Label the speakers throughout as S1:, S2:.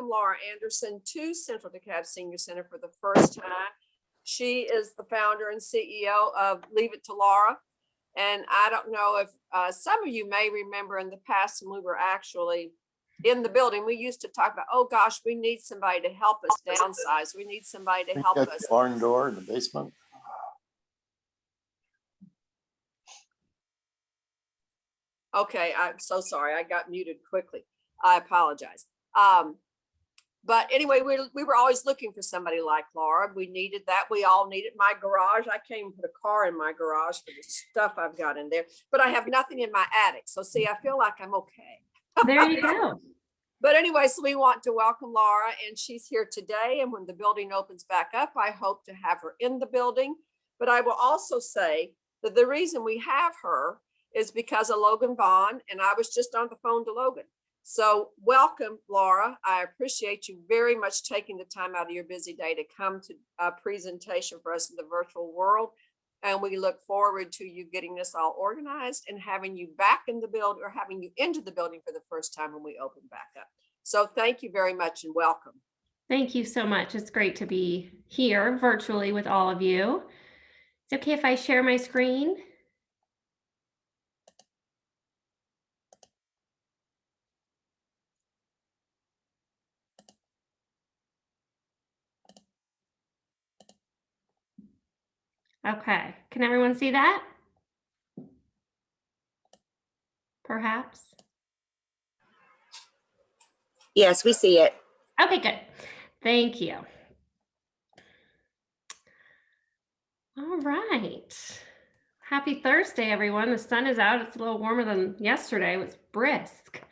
S1: welcome Laura Anderson to Central DeKalb Senior Center for the first time. She is the founder and CEO of Leave It to Laura. And I don't know if some of you may remember in the past when we were actually in the building, we used to talk about, oh gosh, we need somebody to help us downsize. We need somebody to help us.
S2: Barn door in the basement.
S1: Okay, I'm so sorry. I got muted quickly. I apologize. But anyway, we were always looking for somebody like Laura. We needed that. We all needed my garage. I can't even put a car in my garage for the stuff I've got in there, but I have nothing in my attic. So see, I feel like I'm okay.
S3: There you go.
S1: But anyway, so we want to welcome Laura, and she's here today. And when the building opens back up, I hope to have her in the building. But I will also say that the reason we have her is because of Logan Vaughn, and I was just on the phone to Logan. So welcome, Laura. I appreciate you very much taking the time out of your busy day to come to a presentation for us in the virtual world. And we look forward to you getting this all organized and having you back in the building, or having you into the building for the first time when we open back up. So thank you very much and welcome.
S3: Thank you so much. It's great to be here virtually with all of you. It's okay if I share my screen? Okay, can everyone see that? Perhaps?
S4: Yes, we see it.
S3: Okay, good. Thank you. All right. Happy Thursday, everyone. The sun is out. It's a little warmer than yesterday. It was brisk.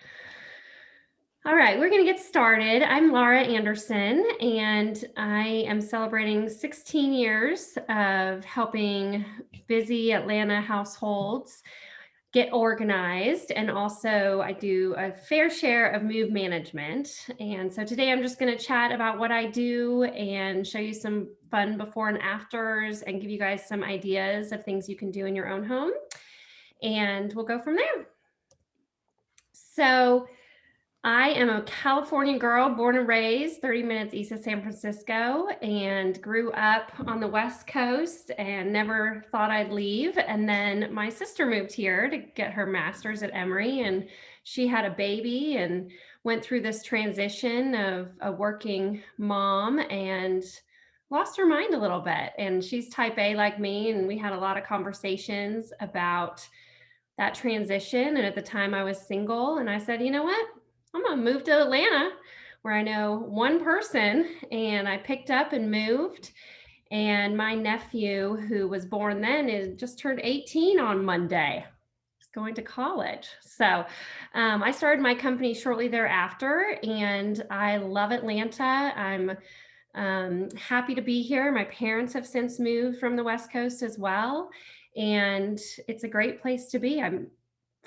S3: All right, we're going to get started. I'm Laura Anderson, and I am celebrating 16 years of helping busy Atlanta households get organized. And also I do a fair share of move management. And so today I'm just going to chat about what I do and show you some fun before and afters and give you guys some ideas of things you can do in your own home. And we'll go from there. So I am a California girl, born and raised 30 minutes east of San Francisco, and grew up on the West Coast and never thought I'd leave. And then my sister moved here to get her master's at Emory, and she had a baby and went through this transition of a working mom and lost her mind a little bit. And she's type A like me, and we had a lot of conversations about that transition. And at the time I was single, and I said, you know what? I'm gonna move to Atlanta where I know one person, and I picked up and moved. And my nephew, who was born then, is just turned 18 on Monday. He's going to college. So I started my company shortly thereafter, and I love Atlanta. I'm happy to be here. My parents have since moved from the West Coast as well, and it's a great place to be. I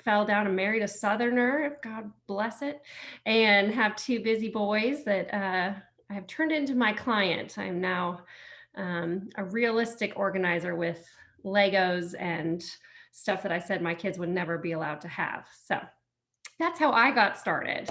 S3: fell down and married a Southerner, God bless it, and have two busy boys that I have turned into my client. I'm now a realistic organizer with Legos and stuff that I said my kids would never be allowed to have. So that's how I got started.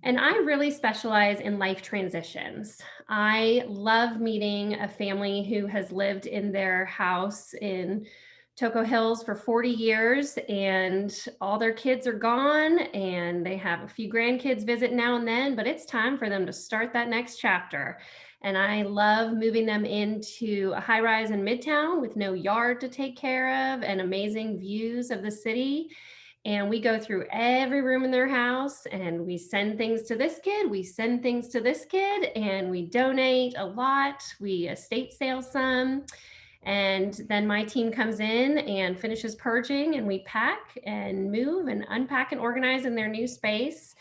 S3: And I really specialize in life transitions. I love meeting a family who has lived in their house in Toco Hills for 40 years, and all their kids are gone, and they have a few grandkids visit now and then, but it's time for them to start that next chapter. And I love moving them into a high rise in Midtown with no yard to take care of and amazing views of the city. And we go through every room in their house, and we send things to this kid, we send things to this kid, and we donate a lot. We estate sale some. And then my team comes in and finishes purging, and we pack and move and unpack and organize in their new space.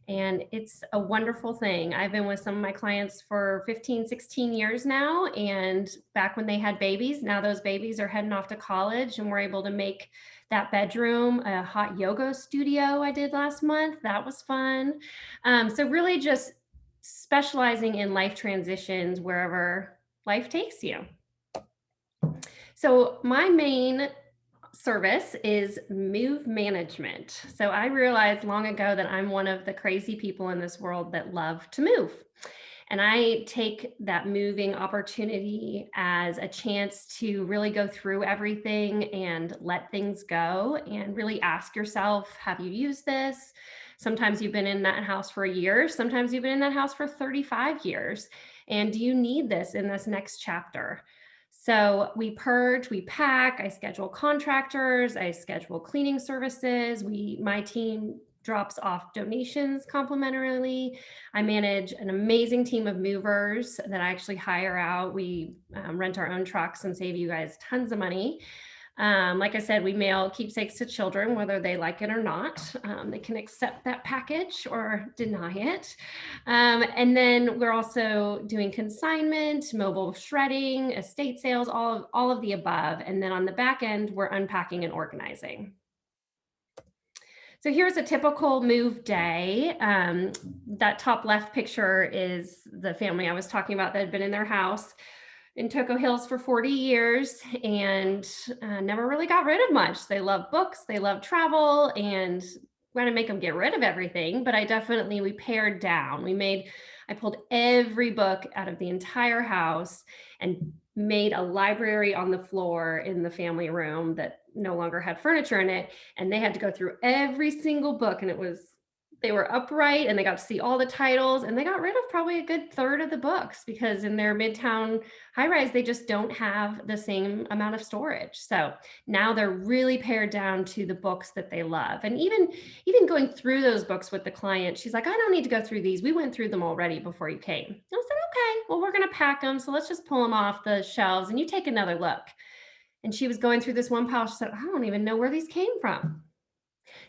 S3: And it's a wonderful thing. I've been with some of my clients for 15, 16 years now. And back when they had babies, now those babies are heading off to college, and we're able to make that bedroom a hot yoga studio I did last month. That was fun. So really just specializing in life transitions wherever life takes you. So my main service is move management. So I realized long ago that I'm one of the crazy people in this world that love to move. And I take that moving opportunity as a chance to really go through everything and let things go and really ask yourself, have you used this? Sometimes you've been in that house for a year. Sometimes you've been in that house for 35 years. And do you need this in this next chapter? So we purge, we pack, I schedule contractors, I schedule cleaning services. My team drops off donations complimentarily. I manage an amazing team of movers that I actually hire out. We rent our own trucks and save you guys tons of money. Like I said, we mail keepsakes to children, whether they like it or not. They can accept that package or deny it. And then we're also doing consignment, mobile shredding, estate sales, all of the above. And then on the back end, we're unpacking and organizing. So here's a typical move day. That top left picture is the family I was talking about that had been in their house in Toco Hills for 40 years and never really got rid of much. They love books, they love travel, and we're going to make them get rid of everything. But we pared down. I pulled every book out of the entire house and made a library on the floor in the family room that no longer had furniture in it. And they had to go through every single book, and they were upright and they got to see all the titles, and they got rid of probably a good third of the books because in their Midtown high rise, they just don't have the same amount of storage. So now they're really pared down to the books that they love. And even going through those books with the client, she's like, I don't need to go through these. We went through them already before you came. And I was like, okay, well, we're going to pack them. So let's just pull them off the shelves and you take another look. And she was going through this one pile. She said, I don't even know where these came from.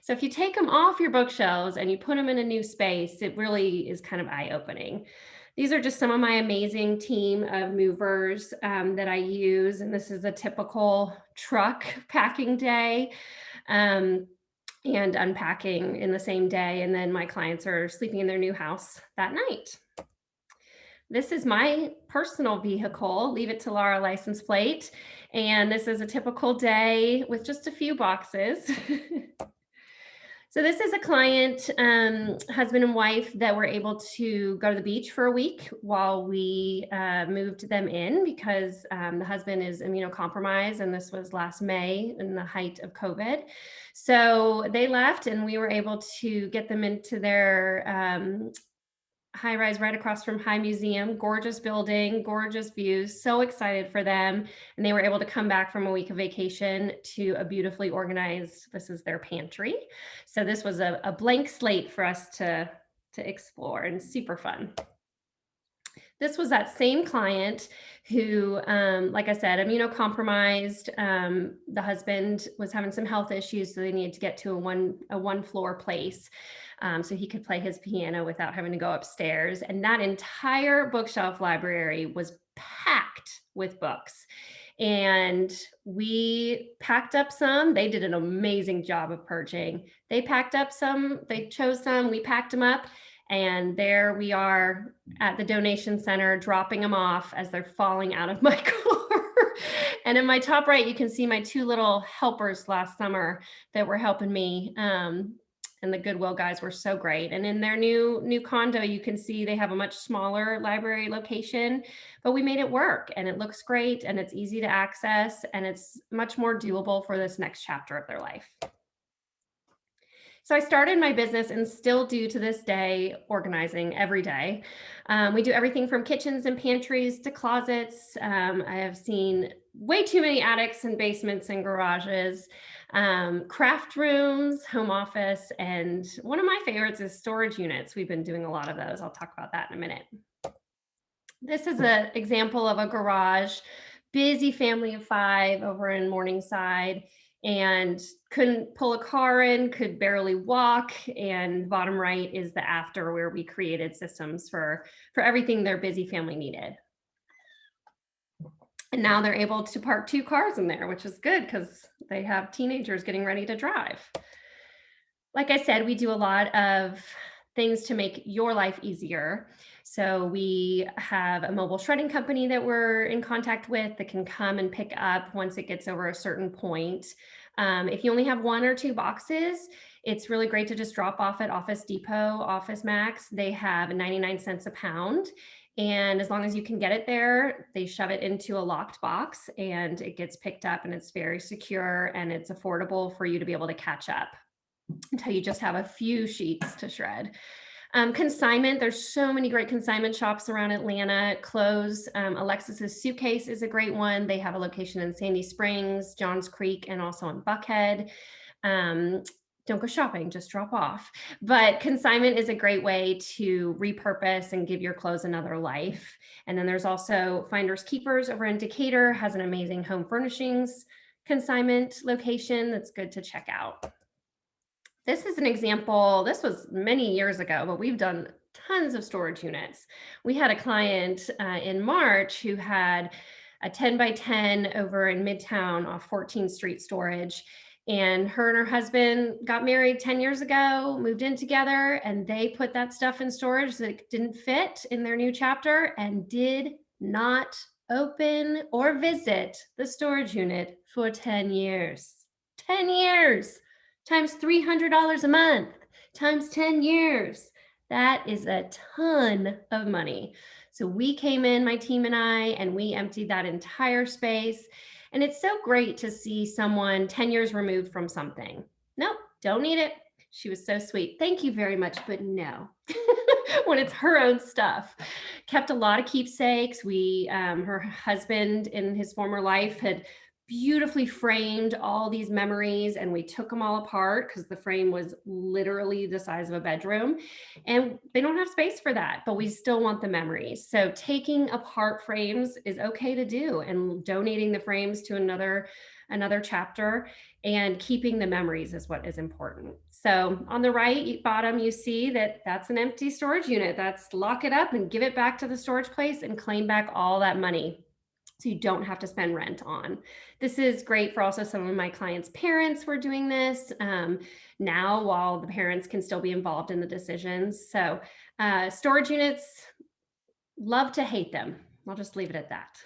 S3: So if you take them off your bookshelves and you put them in a new space, it really is kind of eye-opening. These are just some of my amazing team of movers that I use. And this is a typical truck packing day and unpacking in the same day. And then my clients are sleeping in their new house that night. This is my personal vehicle, Leave It to Laura license plate. And this is a typical day with just a few boxes. So this is a client, husband and wife, that were able to go to the beach for a week while we moved them in because the husband is immunocompromised, and this was last May in the height of COVID. So they left and we were able to get them into their high rise right across from High Museum, gorgeous building, gorgeous views, so excited for them. And they were able to come back from a week of vacation to a beautifully organized, this is their pantry. So this was a blank slate for us to explore, and super fun. This was that same client who, like I said, immunocompromised. The husband was having some health issues, so they needed to get to a one floor place so he could play his piano without having to go upstairs. And that entire bookshelf library was packed with books. And we packed up some. They did an amazing job of purging. They packed up some, they chose some, we packed them up. And there we are at the donation center, dropping them off as they're falling out of my car. And in my top right, you can see my two little helpers last summer that were helping me. And the Goodwill guys were so great. And in their new condo, you can see they have a much smaller library location, but we made it work, and it looks great, and it's easy to access, and it's much more doable for this next chapter of their life. So I started my business and still do to this day, organizing every day. We do everything from kitchens and pantries to closets. I have seen way too many attics and basements and garages, craft rooms, home office, and one of my favorites is storage units. We've been doing a lot of those. I'll talk about that in a minute. This is an example of a garage, busy family of 5 over in Morningside, and couldn't pull a car in, could barely walk. And bottom right is the after, where we created systems for everything their busy family needed. And now they're able to park 2 cars in there, which is good because they have teenagers getting ready to drive. Like I said, we do a lot of things to make your life easier. So we have a mobile shredding company that we're in contact with that can come and pick up once it gets over a certain point. If you only have 1 or 2 boxes, it's really great to just drop off at Office Depot, Office Max. They have 99 cents a pound. And as long as you can get it there, they shove it into a locked box and it gets picked up, and it's very secure and it's affordable for you to be able to catch up until you just have a few sheets to shred. Consignment, there's so many great consignment shops around Atlanta. Clothes, Alexis's Suitcase is a great one. They have a location in Sandy Springs, Johns Creek, and also in Buckhead. Don't go shopping, just drop off. But consignment is a great way to repurpose and give your clothes another life. And then there's also Finders Keepers over in Decatur, has an amazing home furnishings consignment location that's good to check out. This is an example, this was many years ago, but we've done tons of storage units. We had a client in March who had a 10 by 10 over in Midtown off 14th Street storage. And her and her husband got married 10 years ago, moved in together, and they put that stuff in storage that didn't fit in their new chapter and did not open or visit the storage unit for 10 years. 10 years times $300 a month times 10 years. That is a ton of money. So we came in, my team and I, and we emptied that entire space. And it's so great to see someone 10 years removed from something. Nope, don't need it. She was so sweet. Thank you very much, but no. When it's her own stuff. Kept a lot of keepsakes. Her husband in his former life had beautifully framed all these memories, and we took them all apart because the frame was literally the size of a bedroom, and they don't have space for that, but we still want the memories. So taking apart frames is okay to do, and donating the frames to another chapter and keeping the memories is what is important. So on the right bottom, you see that that's an empty storage unit. That's lock it up and give it back to the storage place and claim back all that money, so you don't have to spend rent on. This is great for also some of my clients' parents who are doing this now, while the parents can still be involved in the decisions. So storage units, love to hate them. I'll just leave it at that.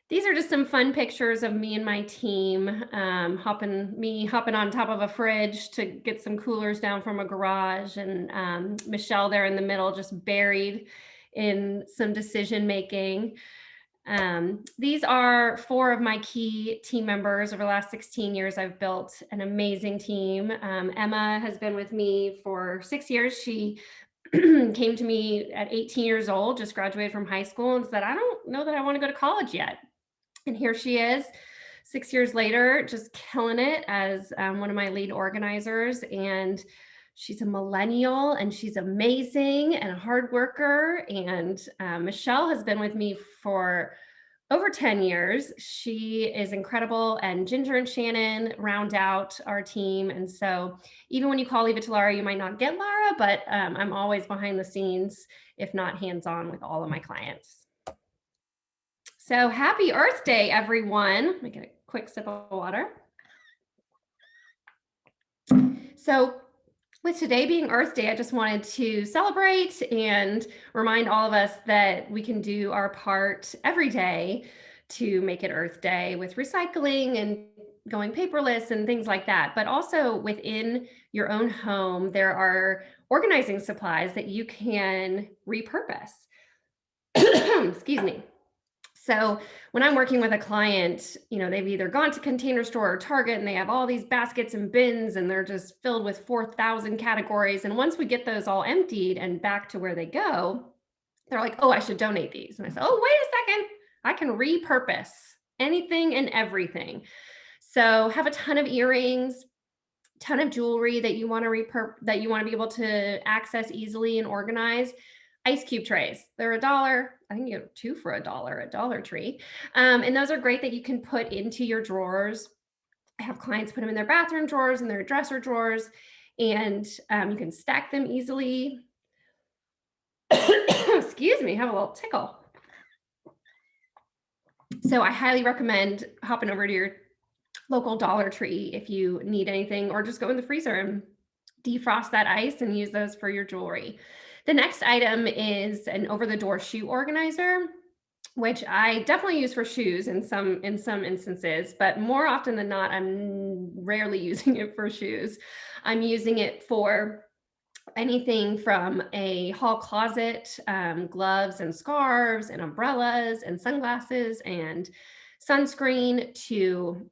S3: These are just some fun pictures of me and my team, hopping on top of a fridge to get some coolers down from a garage, and Michelle there in the middle, just buried in some decision making. These are 4 of my key team members. Over the last 16 years, I've built an amazing team. Emma has been with me for 6 years. She came to me at 18 years old, just graduated from high school, and said, I don't know that I want to go to college yet. And here she is 6 years later, just killing it as one of my lead organizers. And she's a millennial, and she's amazing and a hard worker. And Michelle has been with me for over 10 years. She is incredible, and Ginger and Shannon round out our team. And so even when you call Leave It to Lara, you might not get Lara, but I'm always behind the scenes, if not hands-on, with all of my clients. So happy Earth Day, everyone. Let me get a quick sip of water. So with today being Earth Day, I just wanted to celebrate and remind all of us that we can do our part every day to make it Earth Day with recycling and going paperless and things like that. But also within your own home, there are organizing supplies that you can repurpose. Excuse me. So when I'm working with a client, they've either gone to Container Store or Target, and they have all these baskets and bins, and they're just filled with 4,000 categories. And once we get those all emptied and back to where they go, they're like, oh, I should donate these. And I said, oh, wait a second, I can repurpose anything and everything. So have a ton of earrings, ton of jewelry that you want to that you want to be able to access easily and organize. Ice cube trays, they're $1. I think you get 2 for $1 at Dollar Tree. And those are great that you can put into your drawers. I have clients put them in their bathroom drawers and their dresser drawers, and you can stack them easily. Excuse me, I have a little tickle. So I highly recommend hopping over to your local Dollar Tree if you need anything, or just go in the freezer and defrost that ice and use those for your jewelry. The next item is an over-the-door shoe organizer. which I definitely use for shoes in some instances, but more often than not, I'm rarely using it for shoes. I'm using it for anything from a hall closet, gloves and scarves and umbrellas and sunglasses and sunscreen, to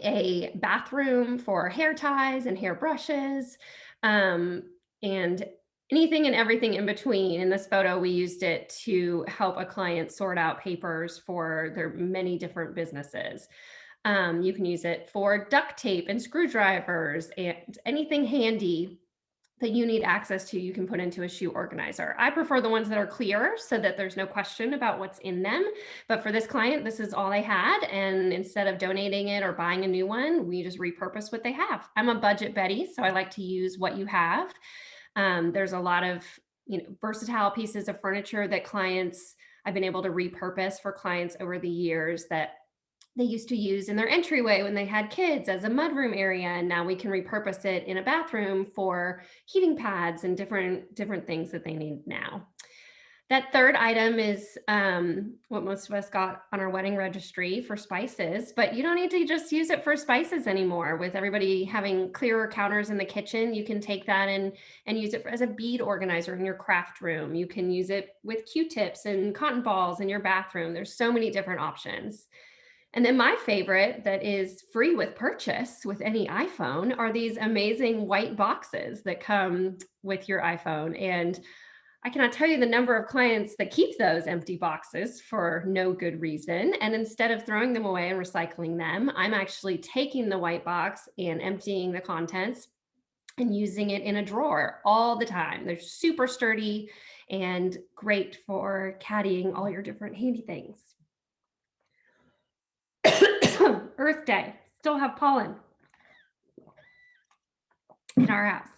S3: a bathroom for hair ties and hair brushes, and anything and everything in between. In this photo, we used it to help a client sort out papers for their many different businesses. You can use it for duct tape and screwdrivers and anything handy that you need access to, you can put into a shoe organizer. I prefer the ones that are clear so that there's no question about what's in them. But for this client, this is all they had. And instead of donating it or buying a new one, we just repurpose what they have. I'm a budget Betty, so I like to use what you have. There's a lot of versatile pieces of furniture that I've been able to repurpose for clients over the years that they used to use in their entryway when they had kids as a mudroom area, and now we can repurpose it in a bathroom for heating pads and different things that they need now. That third item is what most of us got on our wedding registry for spices, but you don't need to just use it for spices anymore. With everybody having clearer counters in the kitchen, you can take that and use it as a bead organizer in your craft room. You can use it with Q-tips and cotton balls in your bathroom. There's so many different options. And then my favorite that is free with purchase with any iPhone are these amazing white boxes that come with your iPhone. And I cannot tell you the number of clients that keep those empty boxes for no good reason. And instead of throwing them away and recycling them, I'm actually taking the white box and emptying the contents and using it in a drawer all the time. They're super sturdy and great for caddying all your different handy things. Earth Day, still have pollen in our house.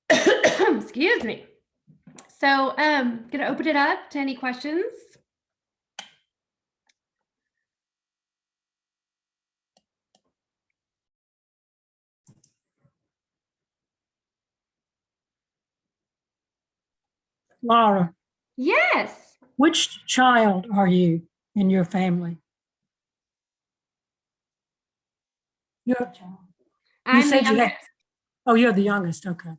S3: Excuse me. So gonna open it up to any questions.
S2: Laura,
S3: Yes.
S2: which child are you in your family? You're a child.
S3: I'm the
S2: said you had-
S3: youngest.
S2: Oh, you're the youngest. Okay.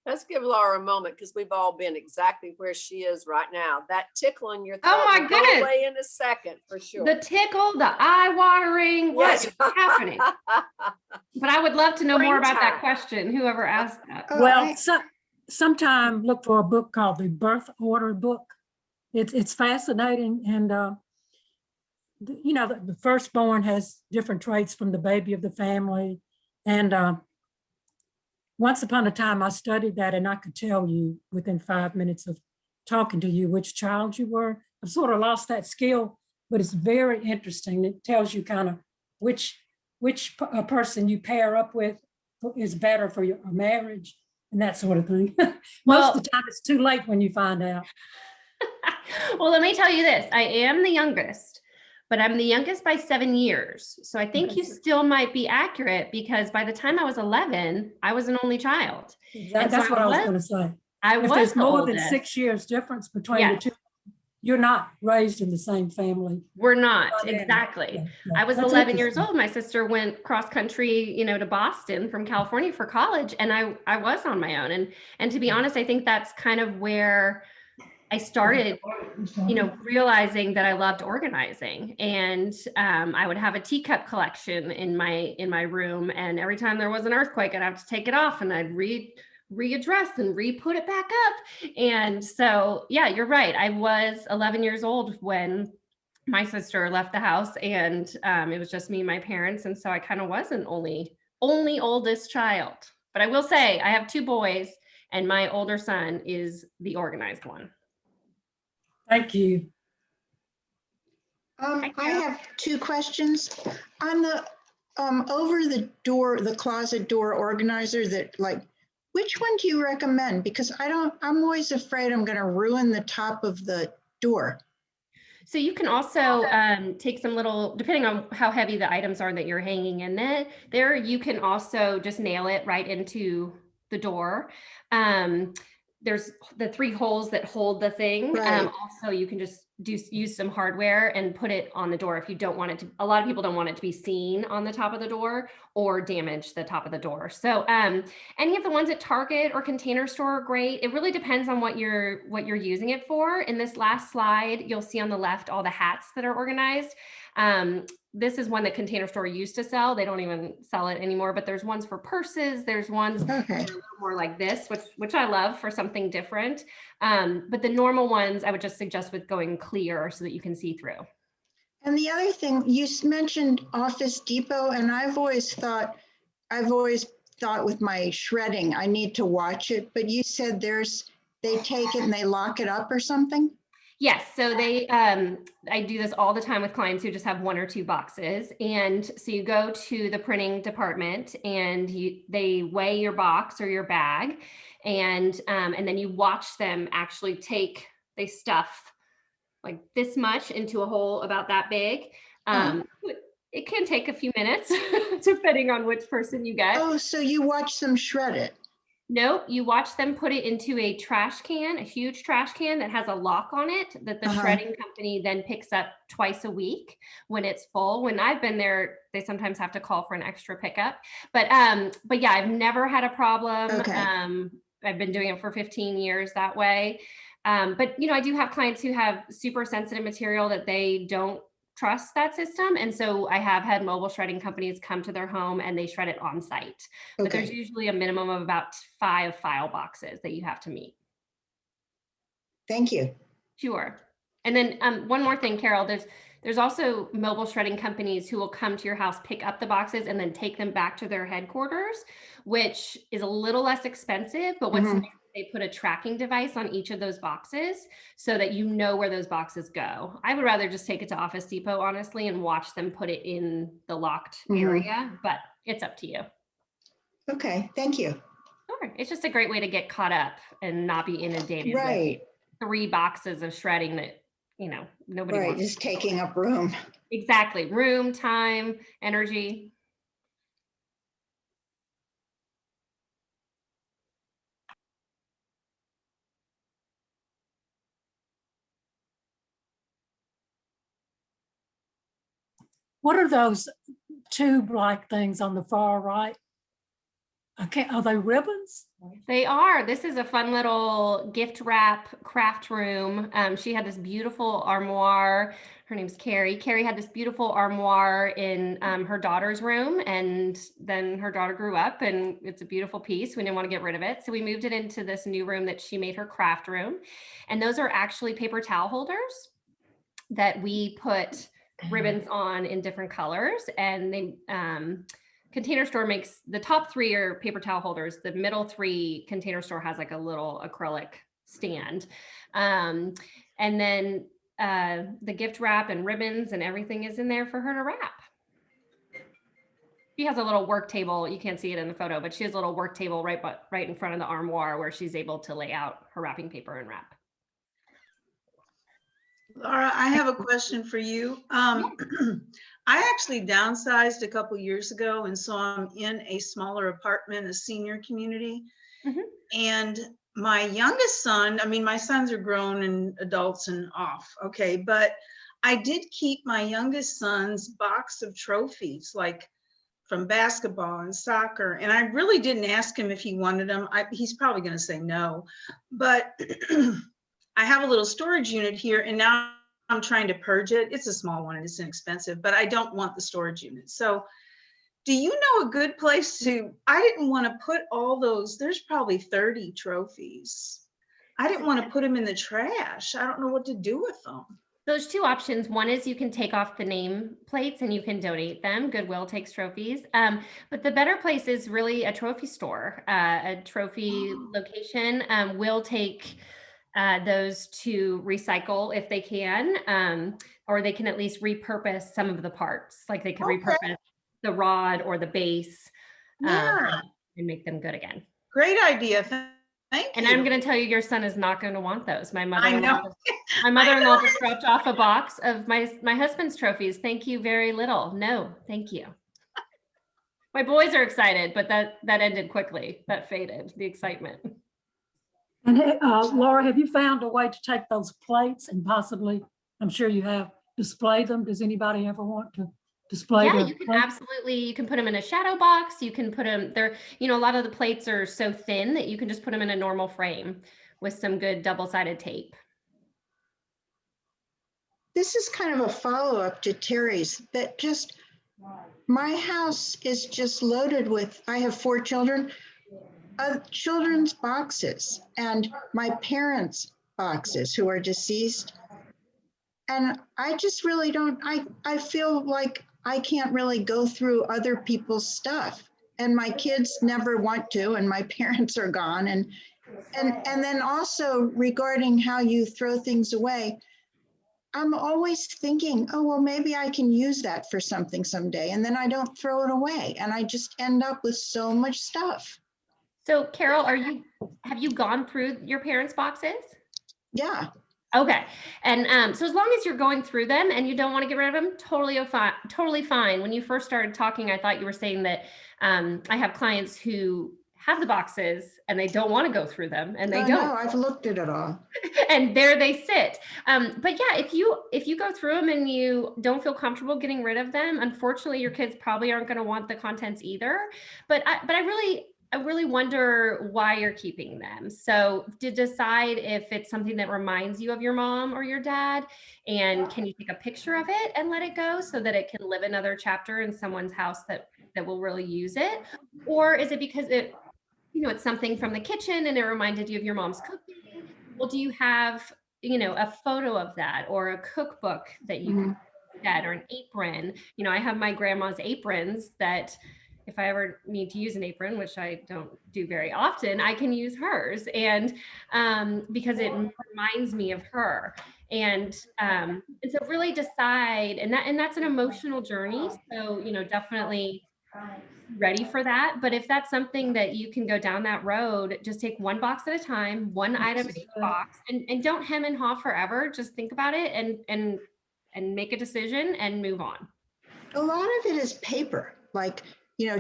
S1: Let's give Laura a moment because we've all been exactly where she is right now. That tickle in your throat
S3: Oh my
S1: will go
S3: goodness.
S1: away in a second for sure.
S3: The tickle, the eye watering, what is happening? But I would love to know more about that
S1: Springtime.
S3: question, whoever asked that.
S5: Oh,
S2: Well, sometime look for a book called The Birth Order Book. It's fascinating. And, the firstborn has different traits from the baby of the family. And once upon a time, I studied that, and I could tell you within 5 minutes of talking to you which child you were. I've sort of lost that skill, but it's very interesting. It tells you kind of which person you pair up with is better for your marriage and that sort of thing. Most of the time, it's too late when you find out.
S3: Well, let me tell you this. I am the youngest, but I'm the youngest by 7 years. So I think you still might be accurate, because by the time I was 11, I was an only child.
S2: That's what I was going to say. If there's more than 6 years difference between the two, you're not raised in the same family.
S3: We're not, exactly. I was 11 years old. My sister went cross country, to Boston from California for college, and I was on my own. And to be honest, I think that's kind of where I started, realizing that I loved organizing. And I would have a teacup collection in my room, and every time there was an earthquake, I'd have to take it off and I'd readdress and re-put it back up. And so, yeah, you're right. I was 11 years old when my sister left the house, and it was just me and my parents. And so I kind of was an only oldest child. But I will say I have 2 boys, and my older son is the organized one.
S2: Thank you.
S5: I have 2 questions. On the over the door, the closet door organizer, which one do you recommend? Because I'm always afraid I'm going to ruin the top of the door.
S3: So you can also take some little, depending on how heavy the items are that you're hanging in there, you can also just nail it right into the door. there's the 3 holes that hold the thing.
S5: Right.
S3: Also, you can just use some hardware and put it on the door if you don't want it to. A lot of people don't want it to be seen on the top of the door or damage the top of the door. So any of the ones at Target or Container Store are great. It really depends on what you're using it for. In this last slide, you'll see on the left all the hats that are organized. This is one that Container Store used to sell. They don't even sell it anymore, but there's ones for purses. There's ones
S5: Okay.
S3: that are a little more like this, which I love for something different. But the normal ones, I would just suggest with going clear so that you can see through.
S5: And the other thing, you mentioned Office Depot, and I've always thought with my shredding, I need to watch it, but you said they take it and they lock it up or something?
S3: Yes, so I do this all the time with clients who just have 1 or 2 boxes. And so you go to the printing department and they weigh your box or your bag, and then you watch them actually they stuff like this much into a hole about that big. It can take a few minutes depending on which person you get.
S5: Oh, so you watch them shred it?
S3: Nope, you watch them put it into a trash can, a huge trash can that has a lock on it that the shredding company then picks up twice a week when it's full. When I've been there, they sometimes have to call for an extra pickup. But yeah, I've never had a problem.
S5: Okay.
S3: I've been doing it for 15 years that way. But I do have clients who have super sensitive material that they don't trust that system. And so I have had mobile shredding companies come to their home and they shred it on site. But there's usually a minimum of about 5 file boxes that you have to meet.
S5: Thank you.
S3: Sure. And then one more thing, Carol, there's also mobile shredding companies who will come to your house, pick up the boxes and then take them back to their headquarters, which is a little less expensive, but what's nice, they put a tracking device on each of those boxes so that you know where those boxes go. I would rather just take it to Office Depot, honestly, and watch them put it in the locked area, but it's up to you.
S5: Okay, thank you.
S3: Sure. It's just a great way to get caught up and not be inundated
S5: Right.
S3: with 3 boxes of shredding that, nobody
S5: Right,
S3: wants.
S5: just taking up room.
S3: Exactly. Room, time, energy.
S2: What are those tube-like things on the far right? Are they ribbons?
S3: They are. This is a fun little gift wrap craft room. She had this beautiful armoire. Her name's Carrie. Carrie had this beautiful armoire in her daughter's room, and then her daughter grew up, and it's a beautiful piece. We didn't want to get rid of it, so we moved it into this new room that she made her craft room. And those are actually paper towel holders that we put ribbons on in different colors, and they Container Store makes the top 3 are paper towel holders. The middle 3, Container Store has like a little acrylic stand. And then the gift wrap and ribbons and everything is in there for her to wrap. She has a little work table. You can't see it in the photo, but she has a little work table right in front of the armoire where she's able to lay out her wrapping paper and wrap.
S6: Laura, I have a question for you. I actually downsized a couple years ago, and so I'm in a smaller apartment, a senior community. And my youngest son, my sons are grown and adults and off, okay, but I did keep my youngest son's box of trophies, like from basketball and soccer, and I really didn't ask him if he wanted them. He's probably going to say no, but I have a little storage unit here, and now I'm trying to purge it. It's a small one and it's inexpensive, but I don't want the storage unit. So do you know a good place I didn't want to put all those, there's probably 30 trophies. I didn't want to put them in the trash. I don't know what to do with them.
S3: There's 2 options. One is you can take off the name plates and you can donate them. Goodwill takes trophies. But the better place is really a trophy store, a trophy location will take those to recycle if they can, or they can at least repurpose some of the parts. Like they could repurpose the rod or the base and make them good again.
S6: Great idea. Thank you.
S3: And I'm going to tell you, your son is not going to want those. My mother-in-law just dropped off a box of my husband's trophies. Thank you very little. No, thank you. My boys are excited, but that ended quickly. That faded, the excitement.
S2: And Laura, have you found a way to take those plates and possibly, I'm sure you have, display them? Does anybody ever want to display
S3: Yeah,
S2: their
S3: you can
S2: plates?
S3: absolutely, you can put them in a shadow box. You can put them there. You know, a lot of the plates are so thin that you can just put them in a normal frame with some good double-sided tape.
S5: This is kind of a follow-up to Terry's, that just, my house is just loaded with, I have 4 children, children's boxes and my parents' boxes who are deceased. And I just really don't, I feel like I can't really go through other people's stuff. And my kids never want to, and my parents are gone. And then also regarding how you throw things away, I'm always thinking, oh, well, maybe I can use that for something someday. And then I don't throw it away. And I just end up with so much stuff.
S3: So Carol, have you gone through your parents' boxes?
S5: Yeah.
S3: Okay. And so as long as you're going through them and you don't want to get rid of them, totally fine. When you first started talking, I thought you were saying that I have clients who have the boxes and they don't want to go through them, and they don't.
S5: No, I've looked at it all.
S3: And there they sit. But yeah, if you go through them and you don't feel comfortable getting rid of them, unfortunately, your kids probably aren't going to want the contents either. But I really wonder why you're keeping them. So to decide if it's something that reminds you of your mom or your dad, and can you take a picture of it and let it go so that it can live another chapter in someone's house that will really use it? Or is it because it's something from the kitchen and it reminded you of your mom's cooking? Well, do you have, a photo of that, or a cookbook that you can do that, or an apron? I have my grandma's aprons that if I ever need to use an apron, which I don't do very often, I can use hers. And because it reminds me of her. And so really decide, and that's an emotional journey. So, definitely ready for that. But if that's something that you can go down that road, just take one box at a time, one item in each box, and don't hem and haw forever. Just think about it and make a decision and move on.
S5: A lot of it is paper, like,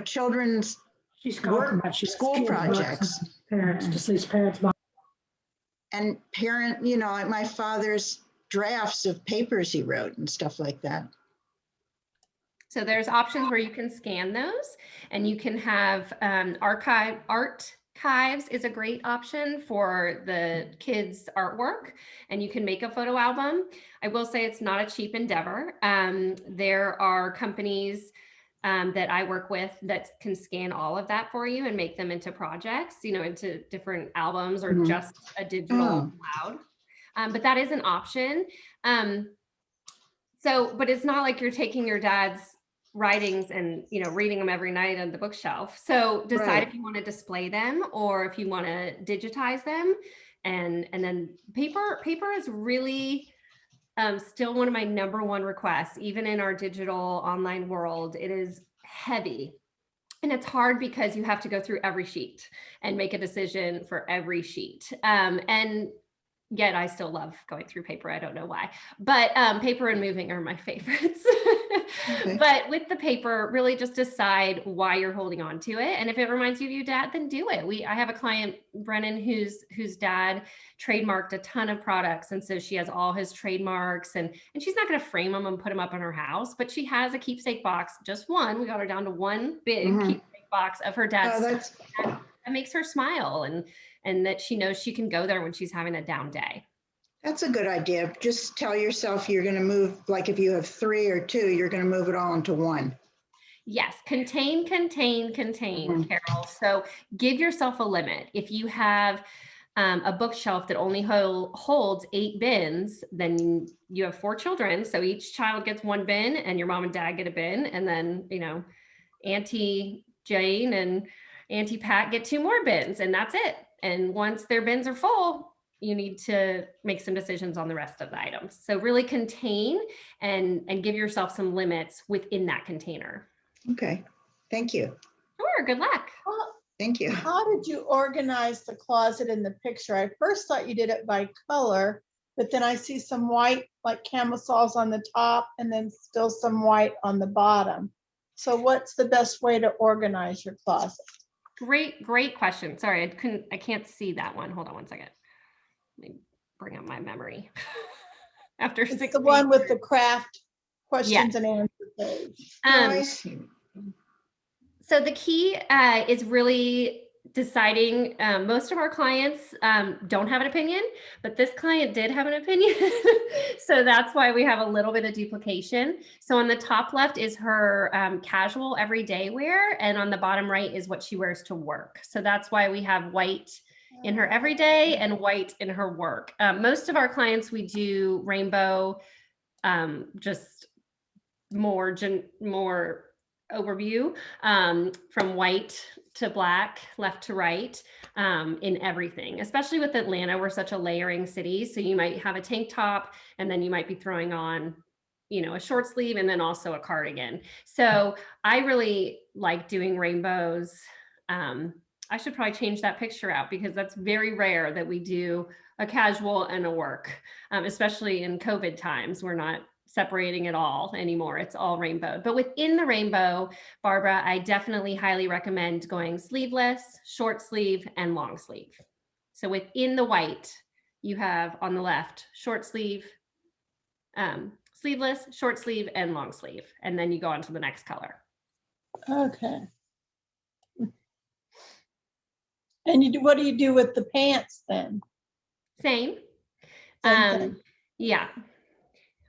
S5: children's
S2: She's talking about
S5: school
S2: kids'
S5: projects.
S2: boxes, parents, deceased parents' boxes.
S5: And like my father's drafts of papers he wrote and stuff like that.
S3: So there's options where you can scan those, and you can have archives is a great option for the kids' artwork, and you can make a photo album. I will say it's not a cheap endeavor. There are companies that I work with that can scan all of that for you and make them into projects, into different albums, or just a digital cloud. But that is an option. But it's not like you're taking your dad's writings and reading them every night on the bookshelf. So decide if you want to display them or if you want to digitize them. And then paper is really still one of my number one requests. Even in our digital online world, it is heavy. And it's hard because you have to go through every sheet and make a decision for every sheet. And yet I still love going through paper. I don't know why, but paper and moving are my favorites. Okay. But with the paper, really just decide why you're holding on to it. And if it reminds you of your dad, then do it. I have a client, Brennan, whose dad trademarked a ton of products. And so she has all his trademarks, and she's not going to frame them and put them up in her house, but she has a keepsake box, just one. We got her down to one big keepsake box of her dad's stuff. That makes her smile, and that she knows she can go there when she's having a down day.
S5: That's a good idea. Just tell yourself you're going to move, like if you have 3 or 2, you're going to move it all into one.
S3: Yes, contain, Carol. So give yourself a limit. If you have a bookshelf that only holds 8 bins, then you have 4 children. So each child gets 1 bin, and your mom and dad get a bin. And then, Auntie Jane and Auntie Pat get 2 more bins, and that's it. And once their bins are full, you need to make some decisions on the rest of the items. So really contain and give yourself some limits within that container.
S5: Okay, thank you.
S3: Sure, good luck.
S5: Thank you.
S7: How did you organize the closet in the picture? I first thought you did it by color, but then I see some white, like camisoles on the top, and then still some white on the bottom. So what's the best way to organize your closet?
S3: Great question. Sorry, I can't see that one. Hold on one second. Let me bring up my memory. After
S7: It's
S3: 6
S7: the one
S3: weeks.
S7: with the craft questions and answer page.
S3: So the key is really deciding. Most of our clients don't have an opinion, but this client did have an opinion. So that's why we have a little bit of duplication. So on the top left is her casual everyday wear, and on the bottom right is what she wears to work. So that's why we have white in her everyday and white in her work. Most of our clients, we do rainbow, just more overview, from white to black, left to right, in everything. Especially with Atlanta, we're such a layering city. So you might have a tank top and then you might be throwing on, you know, a short sleeve and then also a cardigan. So I really like doing rainbows. I should probably change that picture out because that's very rare that we do a casual and a work, especially in COVID times. We're not separating it all anymore. It's all rainbow. But within the rainbow, Barbara, I definitely highly recommend going sleeveless, short sleeve, and long sleeve. So within the white, you have on the left, short sleeve, sleeveless, short sleeve, and long sleeve. And then you go on to the next color.
S7: Okay. And what do you do with the pants then?
S3: Same.
S7: Same thing.
S3: Yeah.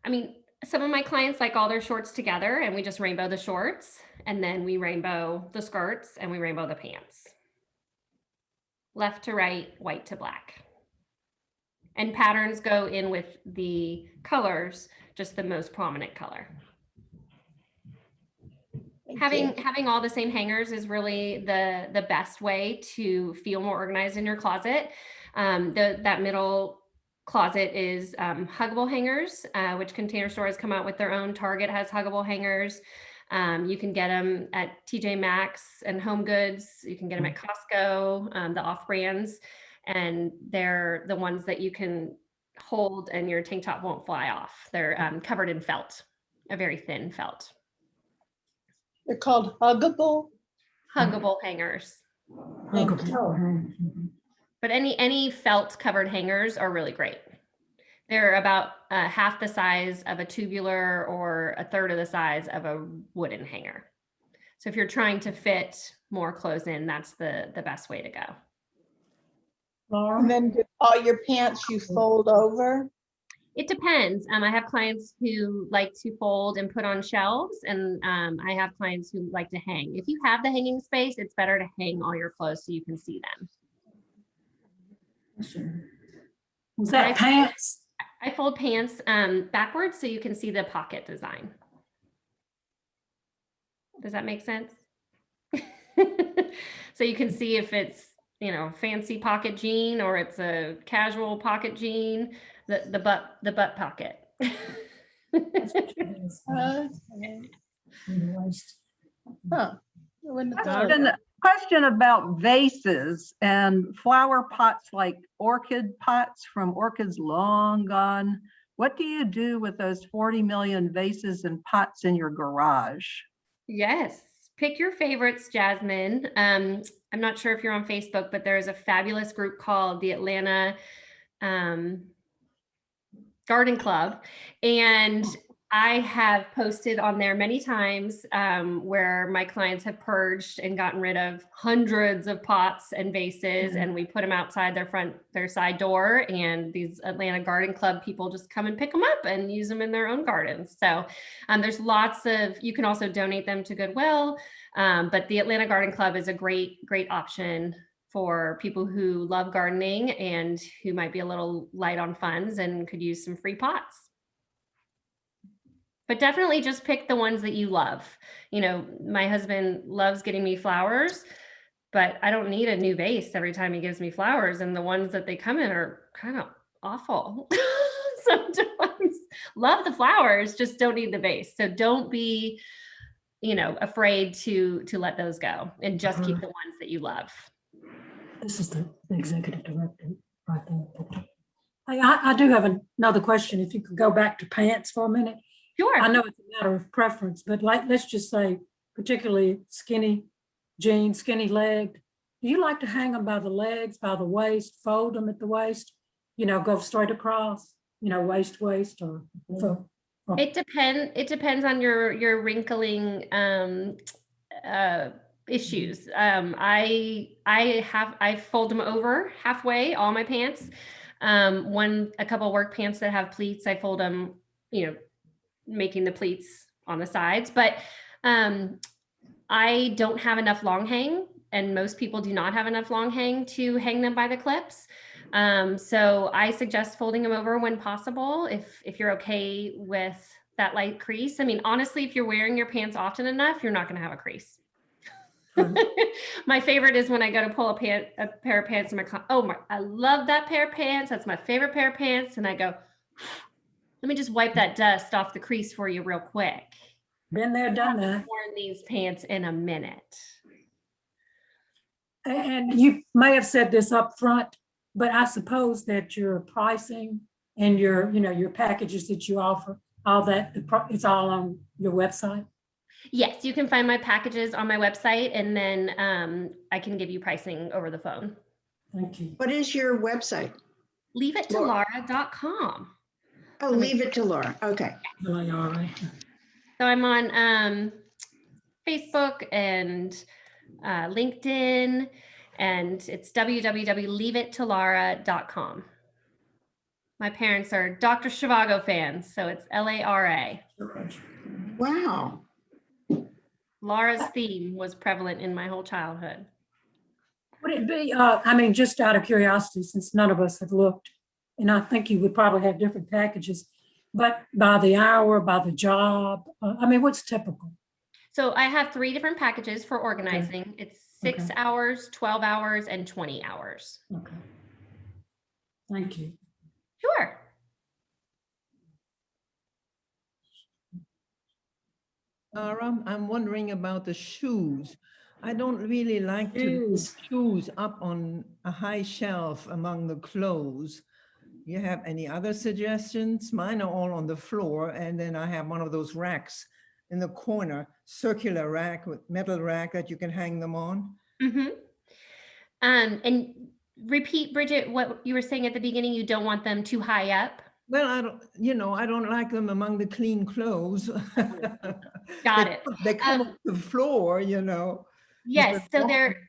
S3: I mean, some of my clients like all their shorts together and we just rainbow the shorts and then we rainbow the skirts and we rainbow the pants. Left to right, white to black. And patterns go in with the colors, just the most prominent color. Having all the same hangers is really the best way to feel more organized in your closet. That middle closet is huggable hangers, which Container Store has come out with their own. Target has huggable hangers. You can get them at TJ Maxx and Home Goods. You can get them at Costco, the off brands, and they're the ones that you can hold and your tank top won't fly off. They're covered in felt, a very thin felt.
S7: They're called huggable.
S3: Huggable hangers.
S7: Thank
S3: But any felt covered hangers are really great. They're about half the size of a tubular or a third of the size of a wooden hanger. So if you're trying to fit more clothes in, that's the best way to go.
S7: And then do all your pants you fold over?
S3: It depends. I have clients who like to fold and put on shelves, and I have clients who like to hang. If you have the hanging space, it's better to hang all your clothes so you can see them.
S2: Was that pants?
S3: I fold pants backwards so you can see the pocket design. Does that make sense? So you can see if it's, you know, fancy pocket jean or it's a casual pocket jean, the butt pocket.
S7: Huh. I wouldn't have thought of
S8: Question,
S7: that.
S8: question about vases and flower pots like orchid pots from orchids long gone. What do you do with those 40 million vases and pots in your garage?
S3: Yes. Pick your favorites, Jasmine. I'm not sure if you're on Facebook, but there's a fabulous group called the Atlanta Garden Club. And I have posted on there many times where my clients have purged and gotten rid of hundreds of pots and vases, and we put them outside their side door, and these Atlanta Garden Club people just come and pick them up and use them in their own gardens. So there's lots of, you can also donate them to Goodwill, but the Atlanta Garden Club is a great option for people who love gardening and who might be a little light on funds and could use some free pots. But definitely just pick the ones that you love. You know, my husband loves getting me flowers, but I don't need a new vase every time he gives me flowers. And the ones that they come in are kind of awful. Sometimes love the flowers, just don't need the vase. So don't be, you know, afraid to let those go and just keep the ones that you love.
S2: This is the executive director right there. Hey, I do have another question. If you could go back to pants for a minute.
S3: Sure.
S2: I know it's a matter of preference, but let's just say particularly skinny jeans, skinny legged. Do you like to hang them by the legs, by the waist, fold them at the waist? go straight across, waist to waist or
S3: It depends on your wrinkling issues. I fold them over halfway, all my pants. A couple work pants that have pleats, I fold them, making the pleats on the sides. But I don't have enough long hang, and most people do not have enough long hang to hang them by the clips. So I suggest folding them over when possible, if you're okay with that light crease. I mean, honestly, if you're wearing your pants often enough, you're not going to have a crease. My favorite is when I go to pull a pair of pants in my closet. Oh my, I love that pair of pants. That's my favorite pair of pants. And I go, let me just wipe that dust off the crease for you real quick.
S2: Been there, done that.
S3: I've worn these pants in a minute.
S2: And you may have said this up front, but I suppose that your pricing and your packages that you offer, all that, it's all on your website?
S3: Yes, you can find my packages on my website, and then I can give you pricing over the phone.
S2: Thank you.
S5: What is your website?
S3: LeaveItToLaura.com.
S5: Oh, Leave It to Laura. Okay.
S2: All right.
S3: So I'm on Facebook and LinkedIn, and it's www.leaveittolaura.com. My parents are Dr. Zhivago fans, so it's Lara.
S5: Wow.
S3: Laura's theme was prevalent in my whole childhood.
S2: Would it be, just out of curiosity, since none of us have looked, and I think you would probably have different packages, but by the hour, by the job, what's typical?
S3: So I have 3 different packages for organizing. It's 6 hours, 12 hours, and 20 hours.
S2: Okay. Thank you.
S3: Sure.
S9: I'm wondering about the shoes. I don't really like to put shoes up on a high shelf among the clothes. You have any other suggestions? Mine are all on the floor, and then I have one of those racks in the corner, circular rack with metal rack that you can hang them on.
S3: Mm-hmm. And repeat, Bridget, what you were saying at the beginning. You don't want them too high up.
S9: Well, I don't like them among the clean clothes.
S3: Got it.
S9: They come off the floor,
S3: Yes, so there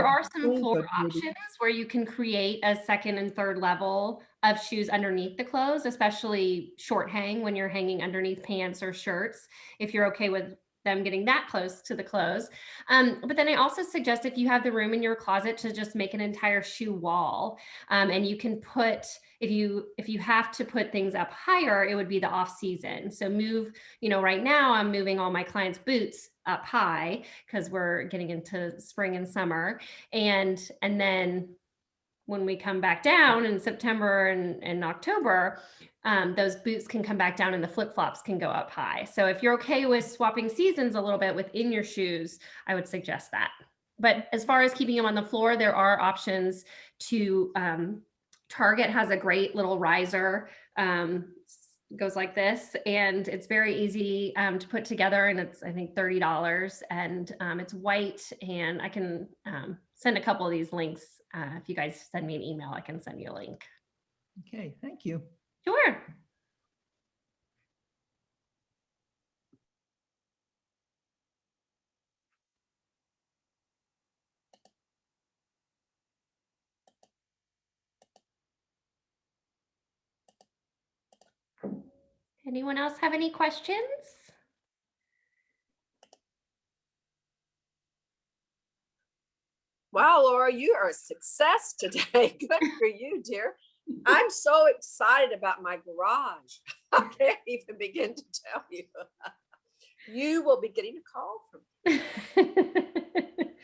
S3: are some floor
S9: but
S3: options where you can create a second and third level of shoes underneath the clothes, especially short hang when you're hanging underneath pants or shirts, if you're okay with them getting that close to the clothes. But then I also suggest, if you have the room in your closet, to just make an entire shoe wall. And you can put, if you have to put things up higher, it would be the off season. So move, right now I'm moving all my clients' boots up high because we're getting into spring and summer. And then when we come back down in September and October, those boots can come back down and the flip-flops can go up high. So if you're okay with swapping seasons a little bit within your shoes, I would suggest that. But as far as keeping them on the floor, there are options to, Target has a great little riser, goes like this, and it's very easy to put together, and it's, I think, $30, and it's white, and I can send a couple of these links. If you guys send me an email, I can send you a link.
S9: Okay, thank you.
S3: Sure. Anyone else have any questions?
S1: Wow, Laura, you are a success today. Good for you, dear. I'm so excited about my garage. I can't even begin to tell you. You will be getting a call from me.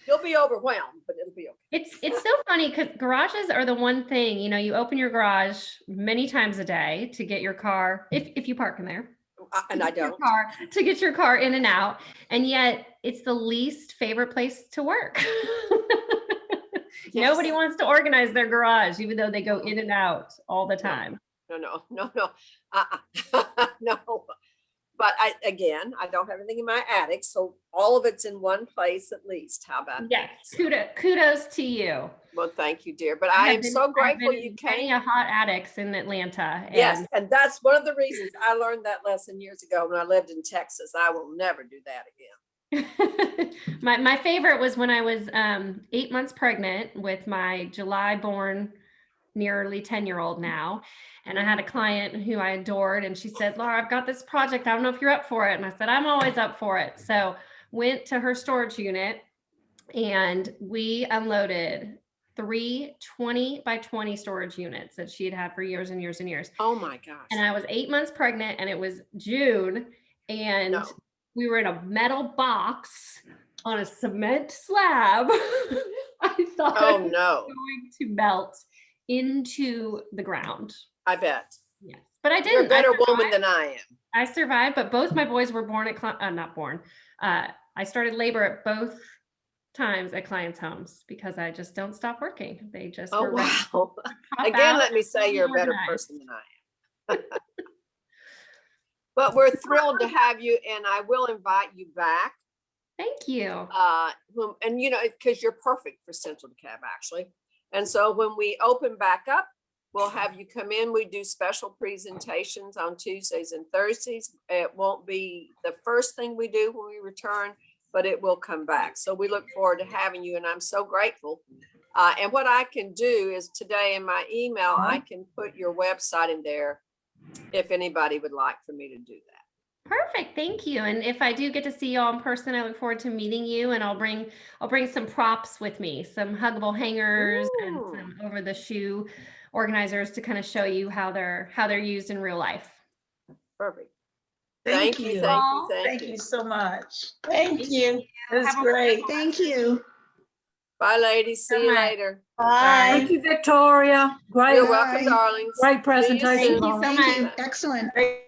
S1: You'll be overwhelmed, but it'll be okay.
S3: It's so funny because garages are the one thing, you open your garage many times a day to get your car, if you park in there.
S1: And I don't.
S3: To get your car in and out. And yet it's the least favorite place to work.
S1: Yes.
S3: Nobody wants to organize their garage, even though they go in and out all the time.
S1: No. No. But again, I don't have anything in my attic, so all of it's in one place at least. How about?
S3: Yes, kudos to you.
S1: Well, thank you, dear. But I am so grateful
S3: I've been
S1: you
S3: in many
S1: came.
S3: a hot attics in Atlanta.
S1: Yes, and that's one of the reasons I learned that lesson years ago when I lived in Texas. I will never do that again.
S3: My favorite was when I was 8 months pregnant with my July born, nearly 10-year-old now. And I had a client who I adored, and she said, Laura, I've got this project. I don't know if you're up for it. And I said, I'm always up for it. So went to her storage unit and we unloaded 3 20 by 20 storage units that she had had for years and years and years.
S1: Oh my gosh.
S3: And I was 8 months pregnant, and it was June, and
S1: No.
S3: we were in a metal box on a cement slab. I thought I
S1: Oh
S3: was
S1: no,
S3: going to melt into the ground.
S1: I bet.
S3: Yes, but I
S1: You're a
S3: didn't.
S1: better
S3: I
S1: woman
S3: survived.
S1: than I am.
S3: I survived, but both my boys were born at not born. I started labor at both times at clients' homes because I just don't stop working. They just
S1: Oh,
S3: were ready
S1: wow.
S3: to pop
S1: Again,
S3: out
S1: let me
S3: and
S1: say
S3: be
S1: you're a better
S3: organized.
S1: person than I am. But we're thrilled to have you, and I will invite you back.
S3: Thank you.
S1: And you know, because you're perfect for Central DeKalb, actually. And so when we open back up, we'll have you come in. We do special presentations on Tuesdays and Thursdays. It won't be the first thing we do when we return, but it will come back. So we look forward to having you, and I'm so grateful. And what I can do is today in my email, I can put your website in there if anybody would like for me to do that.
S3: Perfect. Thank you. And if I do get to see you all in person, I look forward to meeting you, and I'll bring some props with me, some huggable hangers and
S1: Ooh.
S3: some over the shoe organizers to kind of show you how they're used in real life.
S1: Perfect.
S6: Thank
S1: you.
S6: you.
S1: Thank
S6: Thank
S1: you.
S6: you so much.
S7: Thank you.
S6: It was
S3: Have a
S6: great.
S3: wonderful
S5: Thank you.
S1: Bye, ladies. See
S3: so
S1: you
S3: much.
S1: later.
S2: Thank
S7: Bye.
S2: you, Victoria. Great,
S1: You're welcome,
S5: Bye.
S1: darlings.
S2: great
S1: See you
S2: presentation.
S1: soon.
S3: Thank you so
S5: Thank
S3: much.
S5: you. Excellent.
S6: Great